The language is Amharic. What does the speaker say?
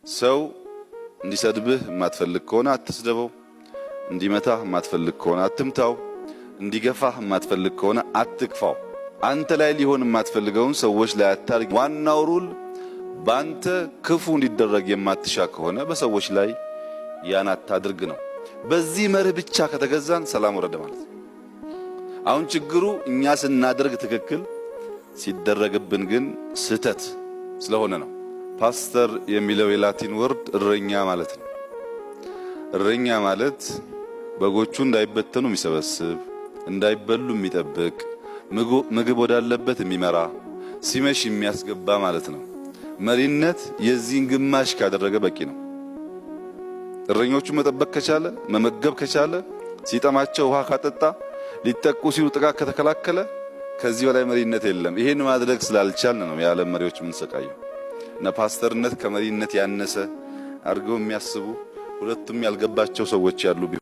ሰው እንዲሰድብህ የማትፈልግ ከሆነ አትስደበው፣ እንዲመታህ የማትፈልግ ከሆነ አትምታው፣ እንዲገፋህ የማትፈልግ ከሆነ አትግፋው። አንተ ላይ ሊሆን የማትፈልገውን ሰዎች ላይ አታርግ። ዋናው ሩል ባንተ ክፉ እንዲደረግ የማትሻ ከሆነ በሰዎች ላይ ያን አታድርግ ነው። በዚህ መርህ ብቻ ከተገዛን ሰላም ወረደ ማለት ነው። አሁን ችግሩ እኛ ስናደርግ ትክክል ሲደረግብን ግን ስህተት ስለሆነ ነው። ፓስተር የሚለው የላቲን ወርድ እረኛ ማለት ነው። እረኛ ማለት በጎቹ እንዳይበተኑ የሚሰበስብ፣ እንዳይበሉ የሚጠብቅ፣ ምግብ ወዳለበት የሚመራ፣ ሲመሽ የሚያስገባ ማለት ነው። መሪነት የዚህን ግማሽ ካደረገ በቂ ነው። እረኞቹ መጠበቅ ከቻለ፣ መመገብ ከቻለ፣ ሲጠማቸው ውሃ ካጠጣ፣ ሊጠቁ ሲሉ ጥቃት ከተከላከለ ከዚህ በላይ መሪነት የለም። ይሄን ማድረግ ስላልቻልን ነው የዓለም መሪዎች የምንሰቃየው። እና ፓስተርነት ከመሪነት ያነሰ አድርገው የሚያስቡ ሁለቱም ያልገባቸው ሰዎች ያሉ